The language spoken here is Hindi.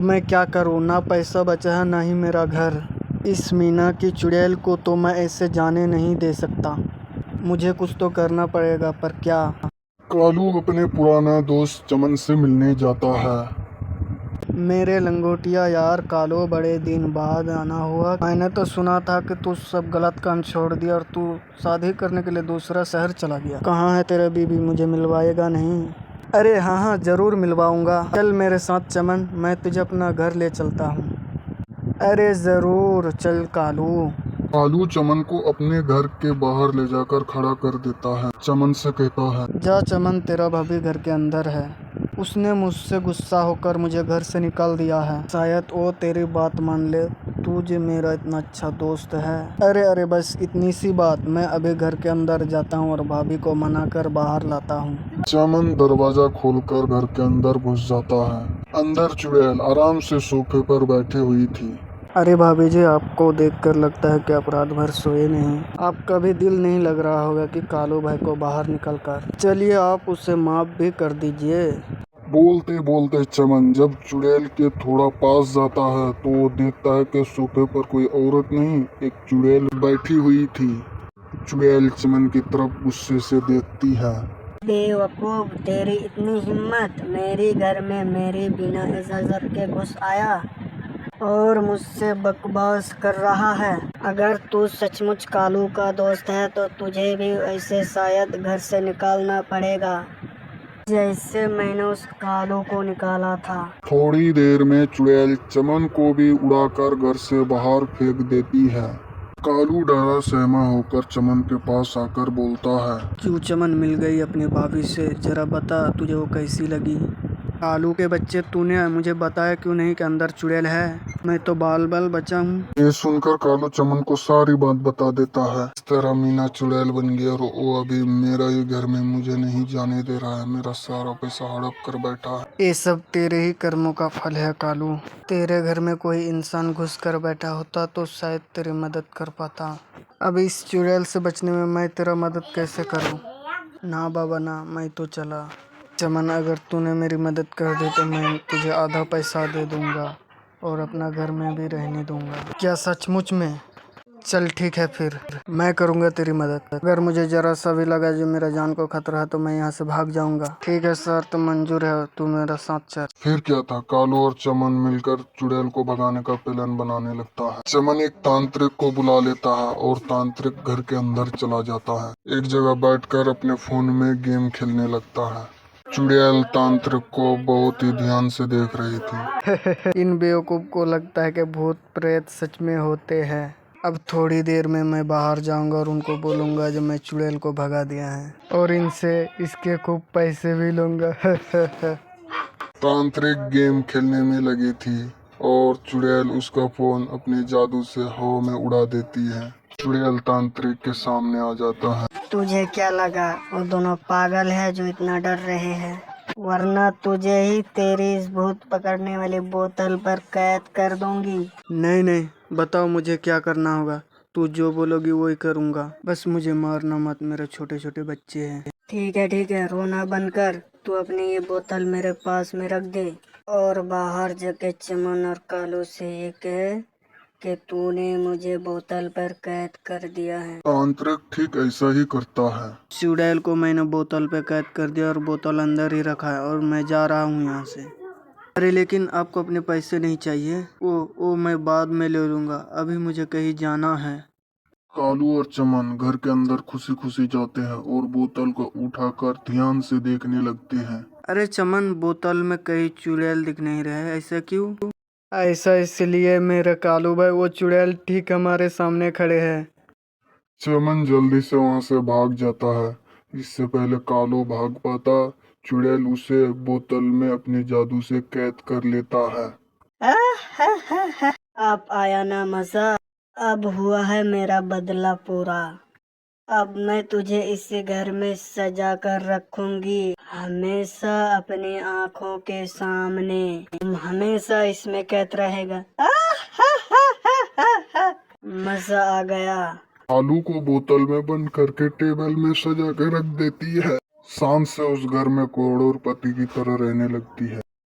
मैं क्या करूँ, ना पैसा बचा है ना ही मेरा घर। इस मीना की चुड़ैल को तो मैं ऐसे जाने नहीं दे सकता। मुझे कुछ तो करना पड़ेगा, पर क्या। कालू अपने पुराना दोस्त चमन से मिलने जाता है। मेरे लंगोटिया यार कालो, बड़े दिन बाद आना हुआ। मैंने तो सुना था कि तू सब गलत काम छोड़ दिया और तू शादी करने के लिए दूसरा शहर चला गया। कहाँ है तेरा बीबी, मुझे मिलवाएगा नहीं? अरे हाँ हाँ, जरूर मिलवाऊंगा। चल मेरे साथ चमन, मैं तुझे अपना घर ले चलता हूँ। अरे जरूर, चल कालू। कालू चमन को अपने घर के बाहर ले जाकर खड़ा कर देता है। चमन से कहता है, जा चमन, तेरा भाभी घर के अंदर है। उसने मुझसे गुस्सा होकर मुझे घर से निकाल दिया है। शायद वो तेरी बात मान ले, तू जो मेरा इतना अच्छा दोस्त है। अरे अरे, बस इतनी सी बात। मैं अभी घर के अंदर जाता हूँ और भाभी को मना कर बाहर लाता हूँ। चमन दरवाजा खोलकर घर के अंदर घुस जाता है। अंदर चुड़ैल आराम से सोफे पर बैठी हुई थी। अरे भाभी जी, आपको देखकर लगता है कि आप रात भर सोए नहीं। आपका भी दिल नहीं लग रहा होगा कि कालू भाई को बाहर निकल कर। चलिए आप उसे माफ भी कर दीजिए। बोलते बोलते चमन जब चुड़ैल के थोड़ा पास जाता है तो वो देखता है कि सोफे पर कोई औरत नहीं, एक चुड़ैल बैठी हुई थी। चुड़ैल चमन की तरफ गुस्से से देखती है। बेवकूफ, तेरी इतनी हिम्मत, मेरे घर में मेरे बिना इजाजत के घुस आया और मुझसे बकवास कर रहा है। अगर तू सचमुच कालू का दोस्त है तो तुझे भी ऐसे शायद घर से निकालना पड़ेगा, जैसे मैंने उस कालू को निकाला था। थोड़ी देर में चुड़ैल चमन को भी उड़ाकर घर से बाहर फेंक देती है। कालू डरा सहमा होकर चमन के पास आकर बोलता है, क्यों चमन, मिल गई अपनी भाभी से? जरा बता तुझे वो कैसी लगी? कालू के बच्चे, तूने मुझे बताया क्यों नहीं कि अंदर चुड़ैल है? मैं तो बाल बाल बचा हूँ। ये सुनकर कालू चमन को सारी बात बता देता है। इस तरह मीना चुड़ैल बन गई और वो अभी मेरा ही घर में मुझे नहीं जाने दे रहा है। मेरा सारा पैसा हड़प कर बैठा है। ये सब तेरे ही कर्मों का फल है कालू। तेरे घर में कोई इंसान घुस कर बैठा होता तो शायद तेरी मदद कर पाता। अब इस चुड़ैल से बचने में मैं तेरा मदद कैसे करूं? ना बाबा ना, मैं तो चला। चमन, अगर तूने मेरी मदद कर दी तो मैं तुझे आधा पैसा दे दूंगा और अपना घर में भी रहने दूंगा। क्या सचमुच में? चल ठीक है, फिर मैं करूंगा तेरी मदद। अगर मुझे जरा सा भी लगा जो मेरा जान को खतरा है तो मैं यहाँ से भाग जाऊंगा। ठीक है सर, तो मंजूर है, तू मेरा साथ चल। फिर क्या था, कालू और चमन मिलकर चुड़ैल को भगाने का प्लान बनाने लगता है। चमन एक तांत्रिक को बुला लेता है और तांत्रिक घर के अंदर चला जाता है। एक जगह बैठकर अपने फोन में गेम खेलने लगता है। चुड़ैल तांत्रिक को बहुत ही ध्यान से देख रही थी। इन बेवकूफ को लगता है कि भूत प्रेत सच में होते हैं। अब थोड़ी देर में मैं बाहर जाऊंगा और उनको बोलूंगा जब मैं चुड़ैल को भगा दिया है, और इनसे इसके खूब पैसे भी लूंगा। तांत्रिक गेम खेलने में लगी थी और चुड़ैल उसका फोन अपने जादू से हवा में उड़ा देती है। चुड़ैल तांत्रिक के सामने आ जाता है। तुझे क्या लगा वो दोनों पागल है जो इतना डर रहे हैं? वरना तुझे ही तेरी इस भूत पकड़ने वाली बोतल पर कैद कर दूंगी। नहीं नहीं, बताओ मुझे क्या करना होगा। तू जो बोलोगी वही करूंगा, बस मुझे मारना मत, मेरे छोटे छोटे बच्चे हैं। ठीक है, रोना बंद कर। तू अपनी ये बोतल मेरे पास में रख दे और बाहर जाके चमन और कालू से ये कह कि तूने मुझे बोतल पर कैद कर दिया है। तांत्रिक ठीक ऐसा ही करता है। चुड़ैल को मैंने बोतल पे कैद कर दिया और बोतल अंदर ही रखा है और मैं जा रहा हूँ यहाँ से। अरे लेकिन आपको अपने पैसे नहीं चाहिए? वो मैं बाद में ले लूँगा, अभी मुझे कहीं जाना है। कालू और चमन घर के अंदर खुशी खुशी जाते हैं और बोतल को उठाकर ध्यान से देखने लगते हैं। अरे चमन, बोतल में कहीं चुड़ैल दिख नहीं रहे, ऐसा क्यों? ऐसा इसलिए मेरे कालू भाई, वो चुड़ैल ठीक हमारे सामने खड़े हैं। चमन जल्दी से वहां से भाग जाता है। इससे पहले कालू भाग पाता, चुड़ैल उसे बोतल में अपने जादू से कैद कर लेता है। अब आया ना मजा, अब हुआ है मेरा बदला पूरा। अब मैं तुझे इसी घर में सजा कर रखूंगी, हमेशा अपनी आंखों के सामने। तुम हमेशा इसमें कैद रहेगा। मजा आ गया। कालू को बोतल में बंद करके टेबल में सजा के रख देती है। शाम से उस घर में करोड़पति की तरह रहने लगती है।